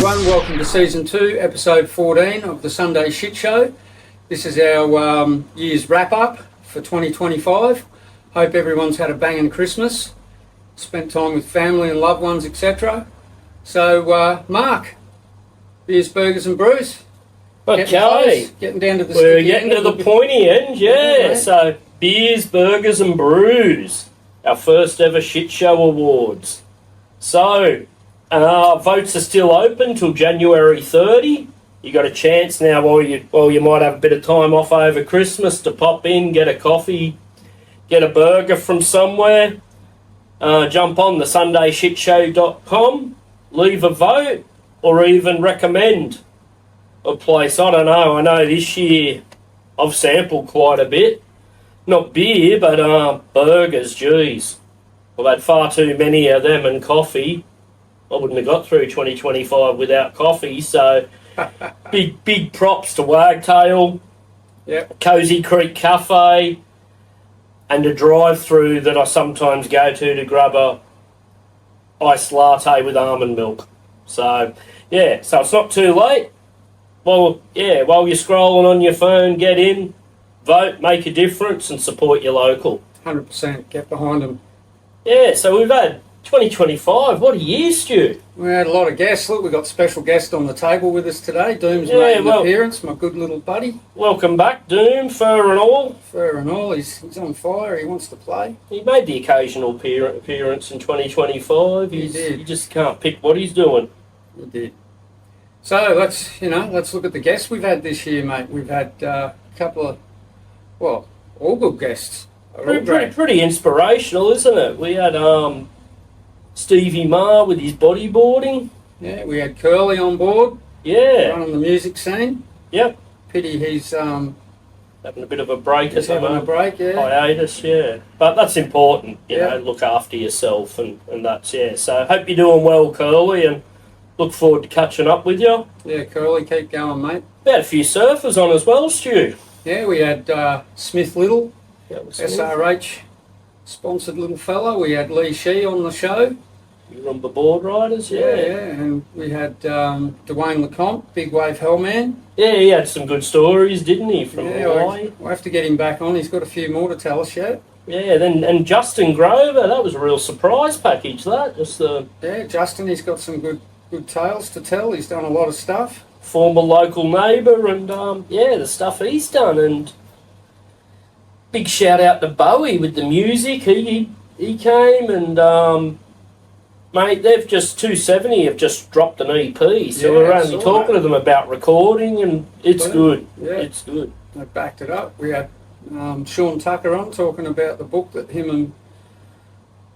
everyone, welcome to Season 2, Episode 14 of the Sunday Shit Show. This is our year's wrap-up for 2025. Hope everyone's had a banging Christmas, spent time with family and loved ones, etc. So, Mark, beers, burgers and brews. Okay. Getting down to the We're getting to the pointy end, yeah. So, beers, burgers and brews. Our first ever Shit Show Awards. So, votes are still open till January 30. You got a chance now while you might have a bit of time off over Christmas to pop in, get a coffee, get a burger from somewhere. Jump on the SundayShitShow.com, leave a vote, or even recommend a place. I don't know. I know this year I've sampled quite a bit. Not beer, but burgers. Geez, I've had far too many of them and coffee. I wouldn't have got through 2025 without coffee, so big props to Wagtail, Cozy Creek Cafe, and a drive-through that I sometimes go to grab a iced latte with almond milk. So, yeah, so it's not too late. Well, yeah, while you're scrolling on your phone, get in, vote, make a difference, and support your local. 100%, get behind them. Yeah, so we've had 2025, what a year, Stu. We had a lot of guests. Look, we've got special guest on the table with us today. Doom's made an appearance, my good little buddy. Welcome back, Doom, fur and all. Fur and all, he's on fire, he wants to play. He made the occasional appearance in 2025. He did. You just can't pick what he's doing. He did. So let's look at the guests we've had this year, mate. We've had a couple of, well, all good guests. Pretty inspirational, isn't it? We had Stevie Marr with his bodyboarding. Yeah, we had Curly on board. Yeah. Running the music scene. Yep. Pity he's having a bit of a break at the moment. Having a break, yeah. Hiatus, yeah. But that's important, you know, look after yourself and that's, yeah. So hope you're doing well, Curly, and look forward to catching up with you. Yeah, Curly, keep going, mate. We had a few surfers on as well, Stu. Yeah, we had Smith Little, Smith. SRH sponsored little fella. We had Lee Shee on the show. You were on the board riders, yeah. And we had Dwayne Lecomte, Big Wave Hellman. Yeah, he had some good stories, didn't he, from Hawaii? We'll have to get him back on. He's got a few more to tell us yet. Yeah, and Justin Grover, that was a real surprise package, that. Yeah, Justin, he's got some good tales to tell. He's done a lot of stuff. Former local neighbour, and the stuff he's done, and big shout out to Bowie with the music. He came, and mate, they've just 270 have just dropped an EP, so we're only talking to them about recording, and it's good. Yeah, it's good. They backed it up. We had Sean Tucker on talking about the book that him and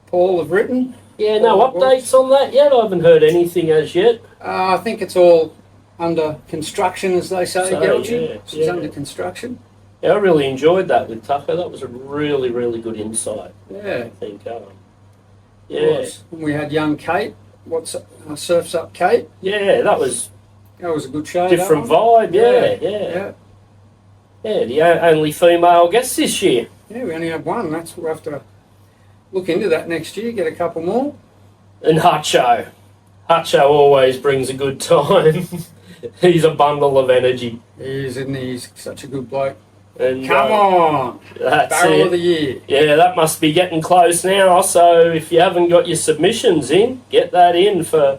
Paul have written. Yeah, no updates on that yet. I haven't heard anything as yet. I think it's all under construction, as they say, Geltchy. It's under construction. Yeah, I really enjoyed that with Tucker. That was a really, really good insight. Yeah. I think. Yeah. We had young Kate. Surf's Up Kate. Yeah, that was a good show. Different vibe. Yeah. Yeah, the only female guest this year. Yeah, we only had one. We'll have to look into that next year. Get a couple more. And Hutcho. Hutcho always brings a good time. He's a bundle of energy. He is, isn't he? He's such a good bloke. And, Come on! Barrel of the Year. Yeah, that must be getting close now, so if you haven't got your submissions in, get that in for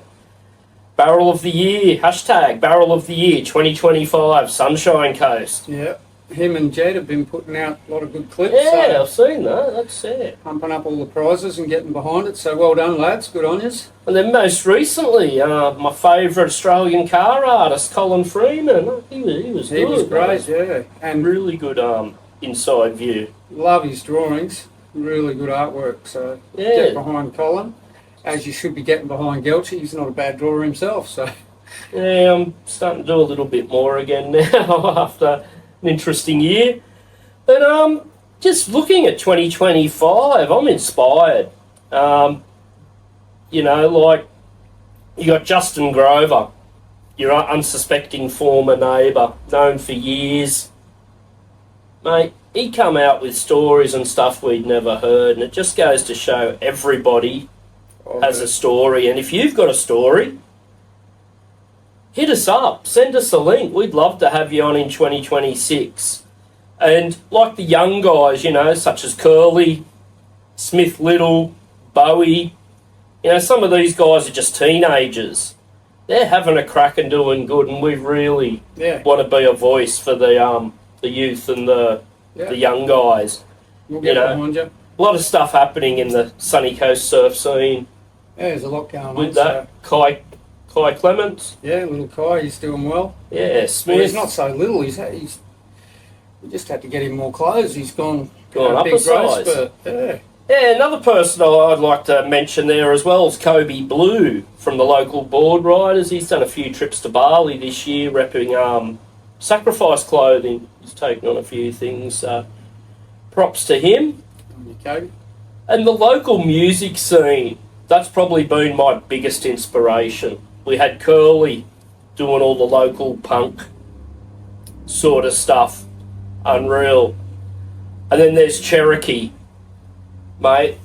Barrel of the Year. Hashtag Barrel of the Year 2025, Sunshine Coast. Yeah. Him and Jed have been putting out a lot of good clips. Yeah, I've seen that. That's it. Pumping up all the prizes and getting behind it. So well done, lads. Good on yous. And then most recently, my favourite Australian car artist, Colin Freeman. He was good. He was great, yeah. And really good inside view. Love his drawings. Really good artwork. So get behind Colin, as you should be getting behind Geltchy. He's not a bad drawer himself. So yeah, I'm starting to do a little bit more again now after an interesting year. But just looking at 2025, I'm inspired. You know, like, you got Justin Grover, your unsuspecting former neighbour, known for years. Mate, he come out with stories and stuff we'd never heard, and it just goes to show everybody has a story. And if you've got a story, hit us up. Send us a link. We'd love to have you on in 2026. And like the young guys, you know, such as Curly, Smith Little, Bowie, you know, some of these guys are just teenagers. They're having a crack and doing good, and we really want to be a voice for the youth and the young guys. We'll get behind you. A lot of stuff happening in the Sunny Coast surf scene. Yeah, there's a lot going on. With that, Kai Clements. Yeah, little Kai, he's doing well. Yeah, Smith. Well, he's not so little. We just had to get him more clothes. He's gone up big a size. But yeah. Yeah, another person I'd like to mention there as well is Kobe Blue from the local board riders. He's done a few trips to Bali this year, repping Sacrifice clothing. He's taken on a few things. Props to him. Okay. And the local music scene, that's probably been my biggest inspiration. We had Curly doing all the local punk sort of stuff. Unreal. And then there's Cherokee. Mate,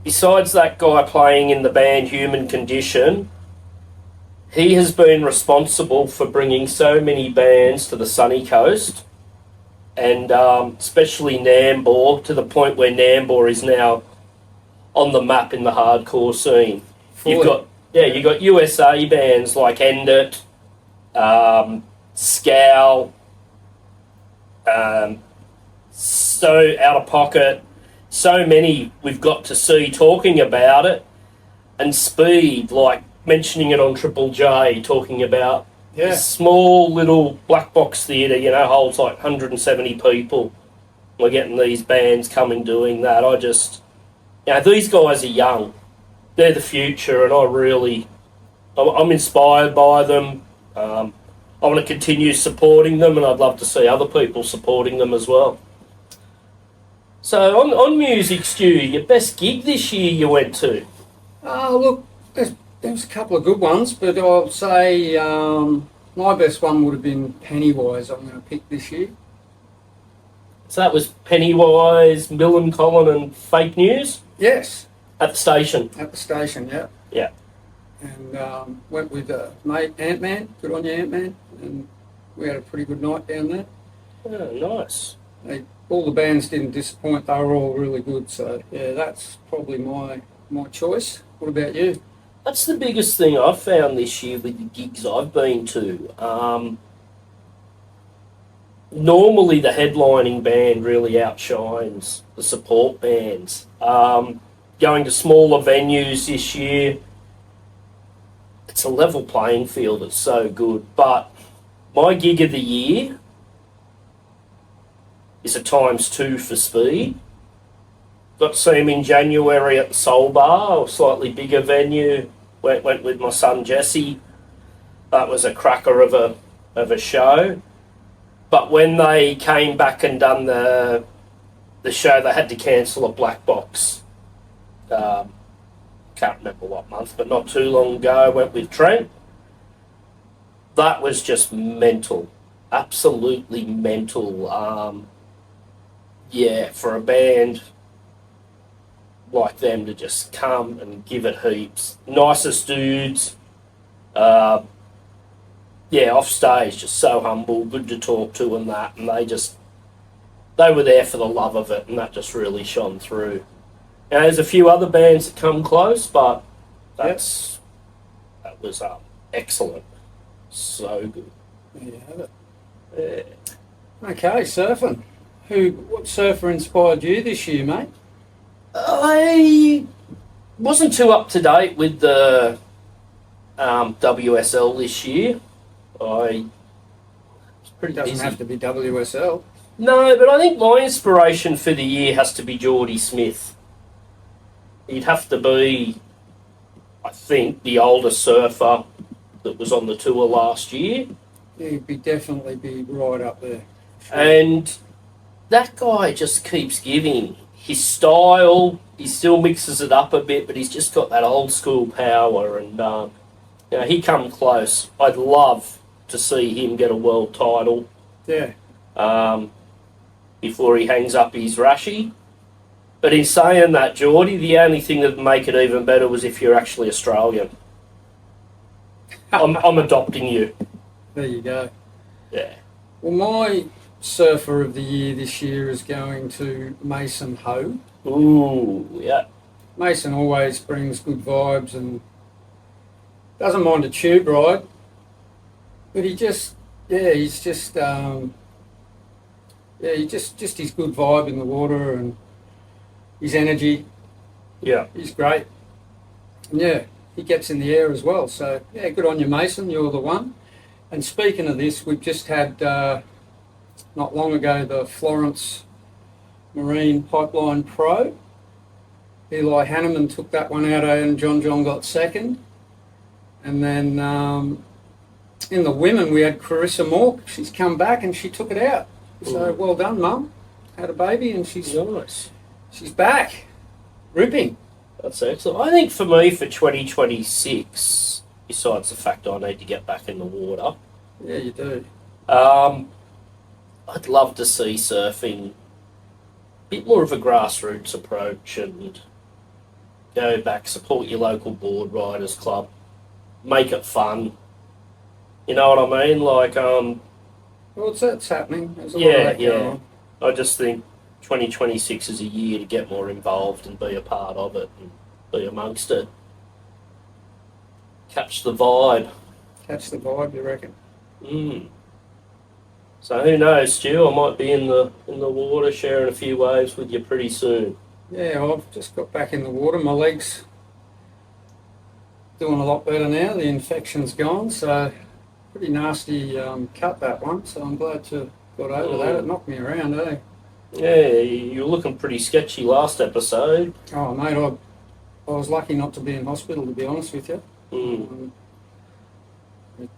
besides that guy playing in the band Human Condition, he has been responsible for bringing so many bands to the Sunny Coast, and especially Nambour, to the point where Nambour is now on the map in the hardcore scene. You've got USA bands like End It, Scowl, So Out of Pocket. So many we've got to see talking about it, and Speed, like mentioning it on Triple J, talking about this small little black box theatre, you know, holds like 170 people. We're getting these bands coming doing that. These guys are young. They're the future, and I'm inspired by them. I want to continue supporting them, and I'd love to see other people supporting them as well. So on music, Stu, your best gig this year you went to? Look, there was a couple of good ones, but I'll say my best one would have been Pennywise. I'm going to pick this year. So that was Pennywise, Millencolin and Fake News? Yes. At the station? At the station, yeah. Yeah. And went with mate Ant-Man. Good on you, Ant-Man. And we had a pretty good night down there. Oh, nice. All the bands didn't disappoint. They were all really good. So, yeah, that's probably my choice. What about you? That's the biggest thing I've found this year with the gigs I've been to. Normally the headlining band really outshines the support bands. Going to smaller venues this year, it's a level playing field. It's so good. But my gig of the year is a ×2 for Speed. Got to see him in January at the Soul Bar, a slightly bigger venue. Went with my son Jesse. That was a cracker of a show. But when they came back and done the show, they had to cancel a black box. Can't remember what month, but not too long ago. Went with Trent. That was just mental. Absolutely mental. For a band like them to just come and give it heaps. Nicest dudes. Off stage, just so humble, good to talk to and that. And they were there for the love of it, and that just really shone through. Now, there's a few other bands that come close, but that was excellent. So good. There you have it. Yeah. Okay, surfing. What surfer inspired you this year, mate? I wasn't too up to date with the WSL this year. It doesn't have to be WSL. No, but I think my inspiration for the year has to be Geordie Smith. He'd have to be, I think, the oldest surfer that was on the tour last year. Yeah, he'd definitely be right up there. Sure. And that guy just keeps giving. His style, he still mixes it up a bit, but he's just got that old school power, and he come close. I'd love to see him get a world title. Yeah. Before he hangs up his Rashi. But in saying that, Geordie, the only thing that would make it even better was if you're actually Australian. I'm adopting you. There you go. Yeah. Well, my surfer of the year this year is going to Mason Ho. Ooh, yeah. Mason always brings good vibes and doesn't mind a tube ride, but he's just his good vibe in the water and his energy. Yeah. He's great. And yeah, he gets in the air as well. So yeah, good on you, Mason. You're the one. And speaking of this, we've just had not long ago the Florence Marine Pipeline Pro. Eli Hanneman took that one out and John got second. And then in the women we had Carissa Mork. She's come back and she took it out. So well done, Mum. Had a baby and she's Nice. She's back. Ripping. That's excellent. I think for me, for 2026, besides the fact I need to get back in the water, Yeah, you do. I'd love to see surfing a bit more of a grassroots approach and go back, support your local board riders club, make it fun. You know what I mean? Like, Well, that's happening. There's a lot of that going on. I just think 2026 is a year to get more involved and be a part of it and be amongst it. Catch the vibe. Catch the vibe, you reckon? So who knows, Stu? I might be in the water sharing a few waves with you pretty soon. Yeah, I've just got back in the water. My legs doing a lot better now. The infection's gone, so pretty nasty cut that one. So I'm glad to got over that. It knocked me around, eh? Yeah, you were looking pretty sketchy last episode. Oh, mate, I was lucky not to be in hospital, to be honest with you.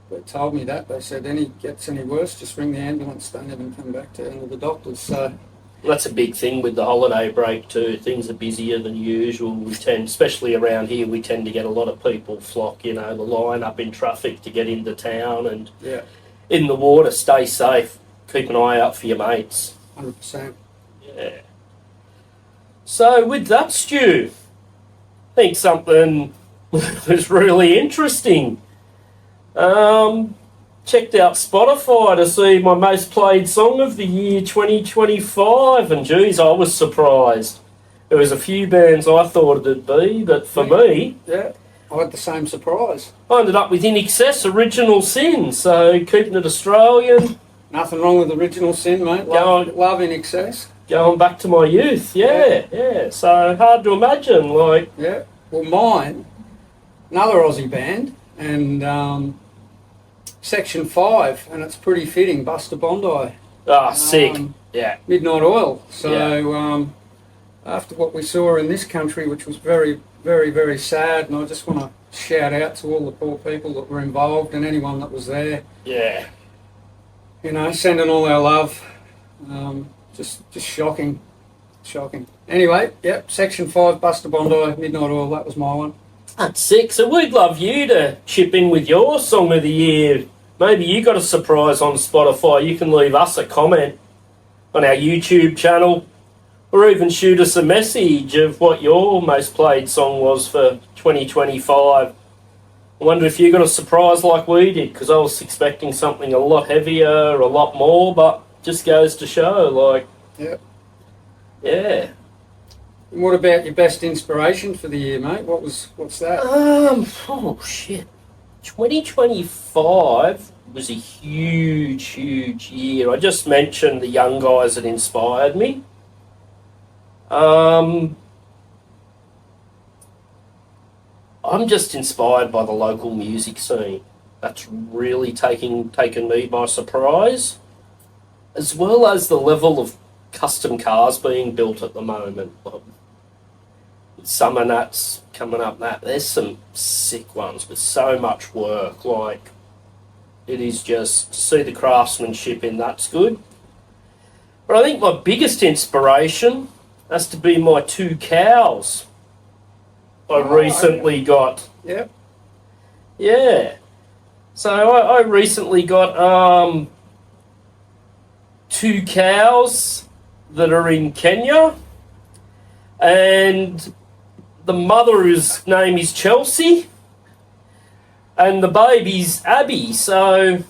They told me that. They said, gets any worse, just ring the ambulance. Don't even come back to any of the doctors. So That's a big thing with the holiday break too. Things are busier than usual. We tend, especially around here, we tend to get a lot of people flock, the line up in traffic to get into town and in the water. Stay safe. Keep an eye out for your mates. 100%. Yeah. So with that, Stu, I think something was really interesting. Checked out Spotify to see my most played song of the year 2025, and geez, I was surprised. There was a few bands I thought it'd be, but for me, I had the same surprise. I ended up with In Excess, Original Sin, so keeping it Australian. Nothing wrong with Original Sin, mate. Love In Excess. Going back to my youth, yeah. So hard to imagine, like. Yeah. Well, mine, another Aussie band, and Section 5, and it's pretty fitting, Buster Bondi. Sick. Yeah. Midnight Oil. So after what we saw in this country, which was very, very, very sad, and I just want to shout out to all the poor people that were involved and anyone that was there. Yeah. Sending all our love. Just shocking. Anyway, Section 5, Buster Bondi, Midnight Oil, that was my one. That's sick. So we'd love you to chip in with your song of the year. Maybe you got a surprise on Spotify. You can leave us a comment on our YouTube channel or even shoot us a message of what your most played song was for 2025. I wonder if you got a surprise like we did, because I was expecting something a lot heavier, a lot more, but just goes to show, like... Yeah. And what about your best inspiration for the year, mate? What's that? Oh shit. 2025 was a huge year. I just mentioned the young guys that inspired me. I'm just inspired by the local music scene. That's really taken me by surprise, as well as the level of custom cars being built at the moment. Summer Nuts coming up, there's some sick ones with so much work. Like, it is just, to see the craftsmanship in that's good. But I think my biggest inspiration has to be my 2 cows I recently got. Yep. Yeah. So I recently got 2 cows that are in Kenya, and the mother's name is Chelsea, and the baby's Abby. So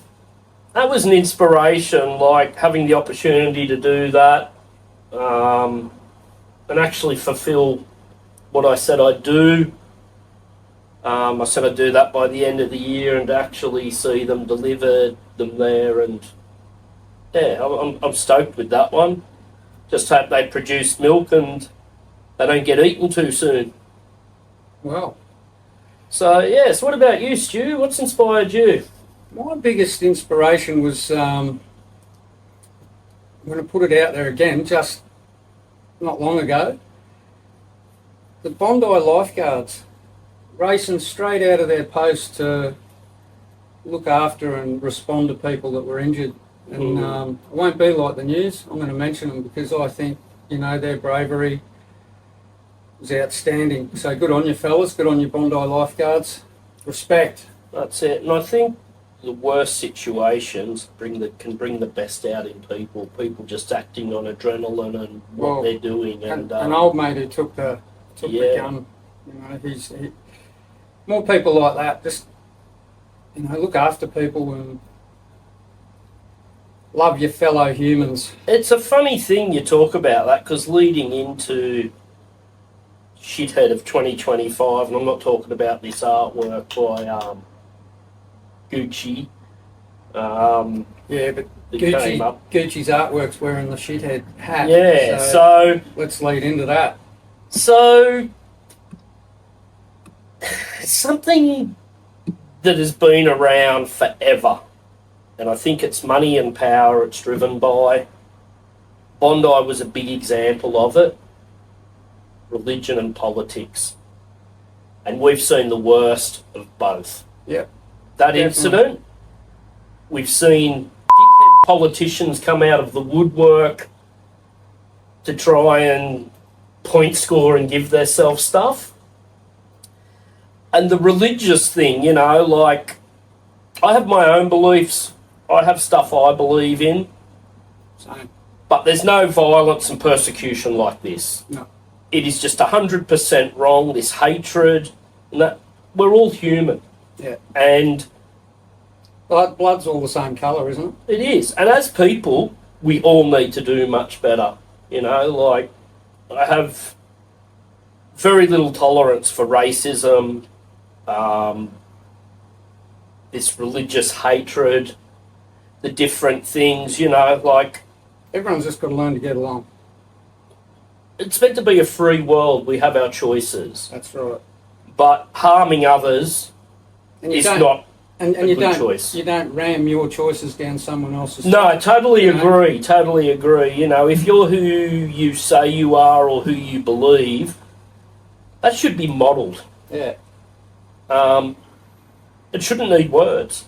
that was an inspiration, like having the opportunity to do that, and actually fulfill what I said I'd do. I said I'd do that by the end of the year, and actually see them delivered, them there, and yeah, I'm stoked with that one. Just hope they produce milk and they don't get eaten too soon. Well, So yes, what about you, Stu? What's inspired you? my biggest inspiration was, I'm going to put it out there again, just not long ago, the Bondi lifeguards racing straight out of their post to look after and respond to people that were injured. And it won't be like the news. I'm going to mention them because I think, their bravery was outstanding. So good on you, fellas. Good on you, Bondi lifeguards. Respect. That's it. And I think the worst situations can bring the best out in people. People just acting on adrenaline and what they're doing. And an old mate who took the gun. More people like that. Just look after people and love your fellow humans. It's a funny thing you talk about that, because leading into Shithead of 2025, and I'm not talking about this artwork by Gucci. Yeah, but Gucci's artwork's wearing the shithead hat. Yeah, so let's lead into that. So something that has been around forever, and I think it's money and power it's driven by. Bondi was a big example of it. Religion and politics. And we've seen the worst of both. Yep. That incident, we've seen dickhead politicians come out of the woodwork to try and point score and give themselves stuff. And the religious thing, like, I have my own beliefs. I have stuff I believe in. Same. But there's no violence and persecution like this. No. It is just 100% wrong, this hatred. We're all human. Yeah. And blood's all the same colour, isn't it? it is. And as people, we all need to do much better. Like, I have very little tolerance for racism, this religious hatred, the different things, like... Everyone's just got to learn to get along. It's meant to be a free world. We have our choices. That's right. But harming others is not a good choice. You don't ram your choices down someone else's. No, totally agree. Totally agree. If you're who you say you are or who you believe, that should be modelled. Yeah. It shouldn't need words.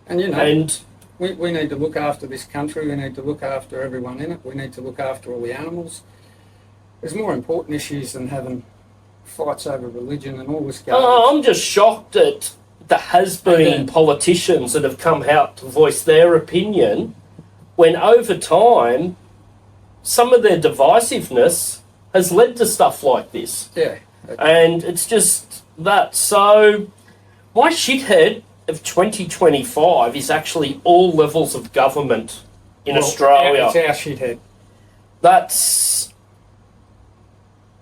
And we need to look after this country. We need to look after everyone in it. We need to look after all the animals. There's more important issues than having fights over religion and all this garbage. I'm just shocked at the has-been politicians that have come out to voice their opinion, when over time some of their divisiveness has led to stuff like this. Yeah. And it's just that. So my shithead of 2025 is actually all levels of government in Australia. It's our shithead.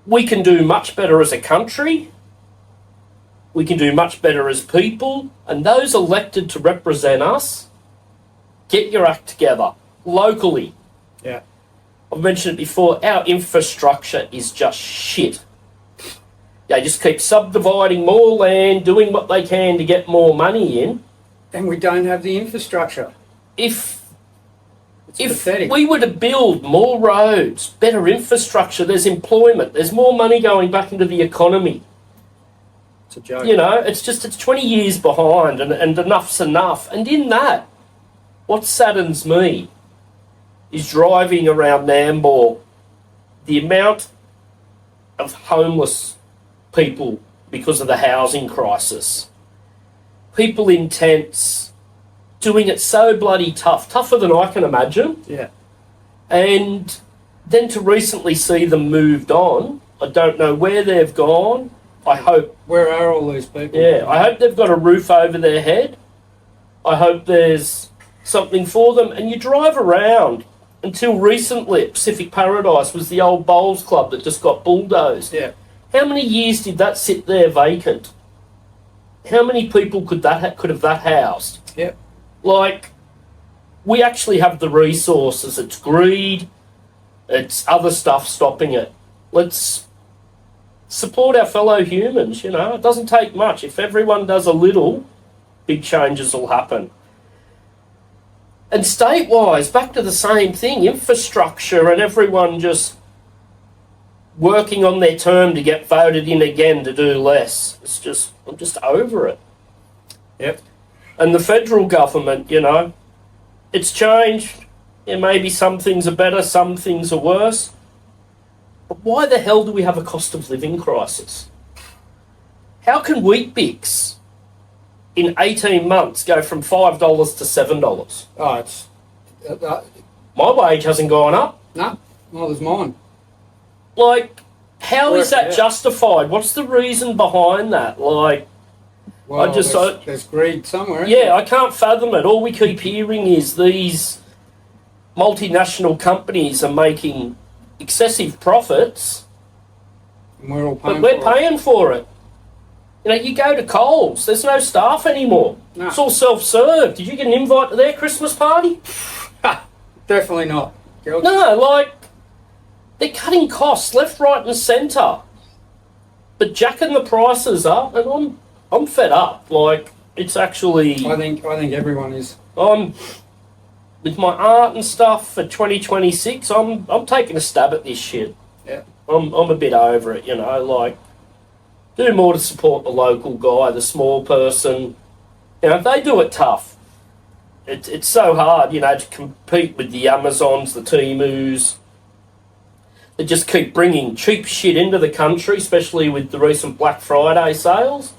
We can do much better as a country. We can do much better as people. And those elected to represent us, get your act together locally. Yeah. I've mentioned it before, our infrastructure is just shit. They just keep subdividing more land, doing what they can to get more money in. And we don't have the infrastructure. If pathetic. We were to build more roads, better infrastructure, there's employment, there's more money going back into the economy. It's a joke. It's 20 years behind, and enough's enough. And in that, what saddens me is driving around Nambour, the amount of homeless people because of the housing crisis. People in tents, doing it so bloody tougher than I can imagine. Yeah. And then to recently see them moved on, I don't know where they've gone. I hope... Where are all these people? Yeah, I hope they've got a roof over their head. I hope there's something for them, and you drive around. Until recently, Pacific Paradise was the old bowls club that just got bulldozed. Yeah. How many years did that sit there vacant? How many people could have that housed? Yep. Like, we actually have the resources. It's greed. It's other stuff stopping it. Let's support our fellow humans, you know. It doesn't take much. If everyone does a little, big changes will happen. And state-wise, back to the same thing, infrastructure and everyone just working on their term to get voted in again to do less. I'm just over it. Yep. And the federal government, you know, it's changed. Yeah, maybe some things are better, some things are worse. But why the hell do we have a cost of living crisis? How can Weet-Bix in 18 months go from $5 to $7? Oh, it's... My wage hasn't gone up. no, neither is mine. Like, how is that Yeah. justified? What's the reason behind that? Like, Well, just- there's greed somewhere. Isn't yeah, I can't fathom it. All we keep hearing is these multinational companies are making excessive profits, there? And we're all but paying we're for it. paying for it. You know, you go to Coles, there's no staff anymore. No. It's all self-serve. Did you get an invite to their Christmas party? Definitely not. Geltchy. No, like, they're cutting costs left, right and centre. But jacking the prices up, and I'm fed up. Like, it's actually... I think everyone is. I'm with my art and stuff for 2026. I'm taking a stab at this shit. Yeah. I'm a bit over it, you know. Like, do more to support the local guy, the small person. You know, they do it tough. It's so hard, you know, to compete with the Amazons, the Temus. They just keep bringing cheap shit into the country, especially with the recent Black Friday sales.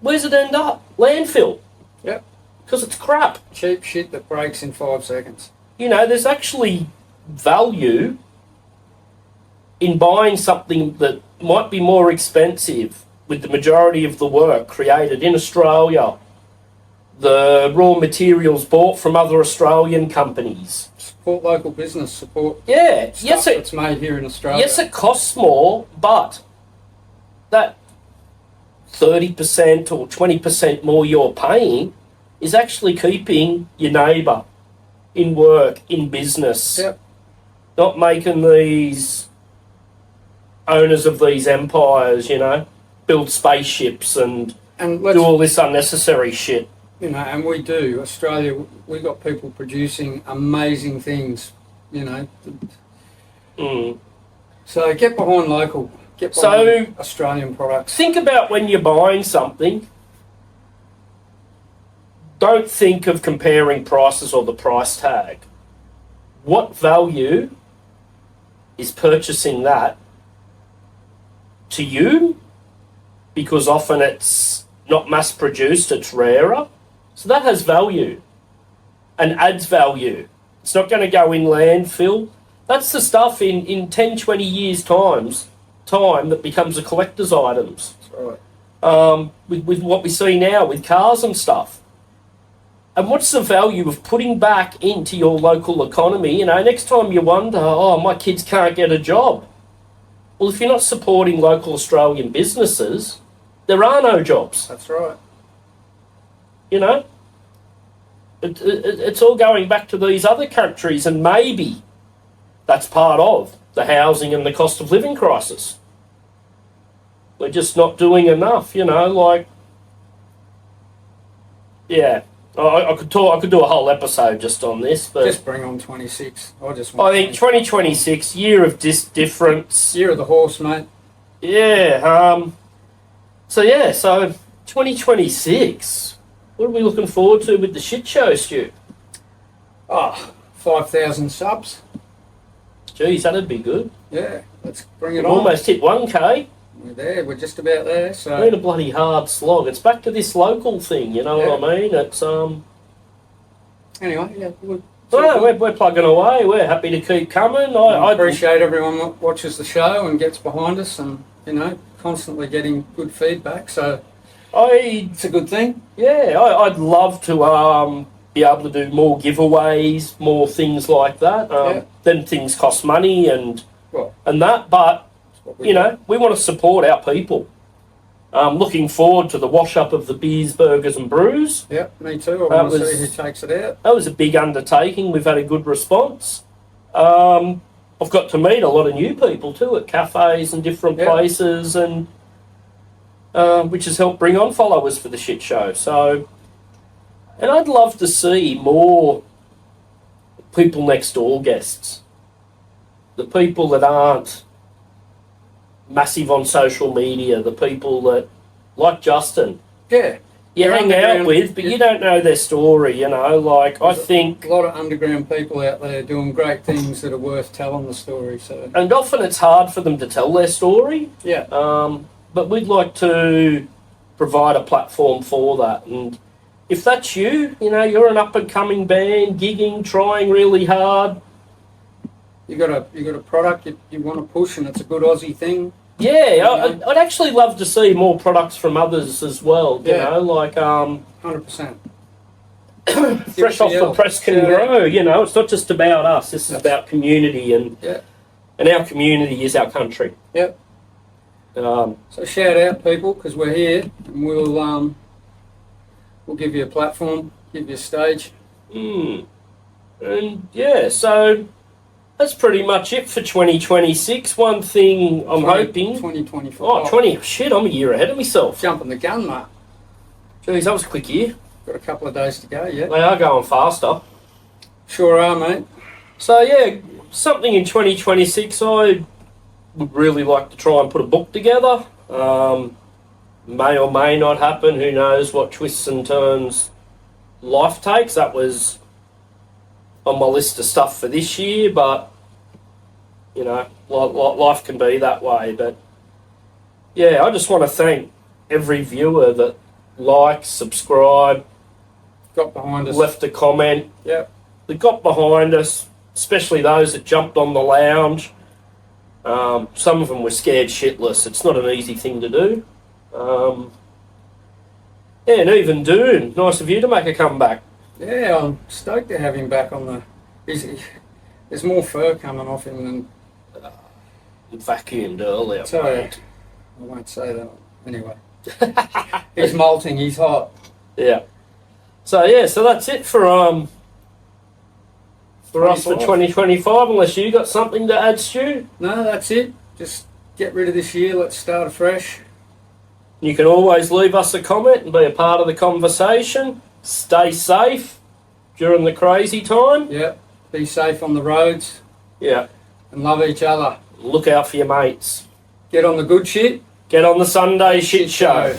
Where's it end up? Landfill. Yep. Because it's crap. Cheap shit that breaks in 5 seconds. You know, there's actually value in buying something that might be more expensive with the majority of the work created in Australia, the raw materials bought from other Australian companies. Support local business. Support Yeah, stuff yes, that's made here in Australia. yes, it costs more, but that 30% or 20% more you're paying is actually keeping your neighbour in work, in business, Yep. not making these owners of these empires, you know, build spaceships and And let's, do all this unnecessary shit. you know, and we do. Australia, we got people producing amazing things, you know. Mm. So get behind local. Get So- behind Australian products. Think about when you're buying something. Don't think of comparing prices or the price tag. What value is purchasing that to you? Because often it's not mass produced, it's rarer. So that has value and adds value. It's not going to go in landfill. That's the stuff in 10, 20 years' time that becomes a collector's items. That's right. With what we see now with cars and stuff. And what's the value of putting back into your local economy? You know, next time you wonder, oh, my kids can't get a job. Well, if you're not supporting local Australian businesses, there are no jobs. That's right. You know? It's all going back to these other countries, and maybe that's part of the housing and the cost of living crisis. We're just not doing enough, you know, like, yeah. I could do a whole episode just on this, but Just bring on 26. I just I want think 2026, year of difference. Year of the horse, mate. Yeah. So 2026. What are we looking forward to with the shit show, Stu? Oh, 5,000 subs. Geez, that'd be good. Yeah, let's bring it We've on. almost hit 1K. We're there. We're just about there. It's So been a bloody hard slog. It's back to this local thing, you know what I mean? It's anyway, yeah, we're plugging away. We're happy to keep coming. I appreciate everyone that watches the show and gets behind us, and you know, constantly getting good feedback. So it's a good thing. I'd love to be able to do more giveaways, more things like that. Then things cost money and that, but you know, we want to support our people. Looking forward to the wash up of the beers, burgers and brews. Yeah, me too. I want to see who takes it out. That was a big undertaking. We've had a good response. I've got to meet a lot of new people too at cafes and different places, and which has helped bring on followers for the shit show. So, and I'd love to see more people next door guests. The people that aren't massive on social media, the people that, like Justin, you hang out with, but you don't know their story, you know, like I think... A lot of underground people out there doing great things that are worth telling the story, so... And often it's hard for them to tell their story. Yeah. But we'd like to provide a platform for that, and if that's you, you know, you're an up-and-coming band, gigging, trying really hard... You got a product you want to push, and it's a good Aussie thing. Yeah, I'd actually love to see more products from others as well. You know, like 100%. Fresh off the press can grow. You know, it's not just about us. This is about community, and our community is our country. Yep. So shout out, people, because we're here, and we'll give you a platform, give you a stage. And yeah, so. That's pretty much it for 2026. One thing I'm hoping... 2025. Oh, 20... Shit, I'm a year ahead of myself. Jumping the gun, mate. Jeez, that was a quick year. Got a couple of days to go, yeah. They are going faster. Sure are, mate. So, yeah, something in 2026, I would really like to try and put a book together. May or may not happen. Who knows what twists and turns life takes. That was on my list of stuff for this year, but you know, life can be that way. But yeah, I just want to thank every viewer that liked, subscribed, got behind us, left a comment. Yeah, that got behind us, especially those that jumped on the lounge. Some of them were scared shitless. It's not an easy thing to do. Yeah, and even Doon, nice of you to make a comeback. Yeah, I'm stoked to have him back on the... There's more fur coming off him than... Vacuumed earlier. So, I won't say that. Anyway. He's molting, he's hot. Yeah. So yeah, so that's it for us for 2025, unless you got something to add, Stu? No, that's it. Just get rid of this year, let's start afresh. You can always leave us a comment and be a part of the conversation. Stay safe during the crazy time. Yeah. Be safe on the roads. Yeah. And love each other. Look out for your mates. Get on the good shit. Get on the Sunday shit show.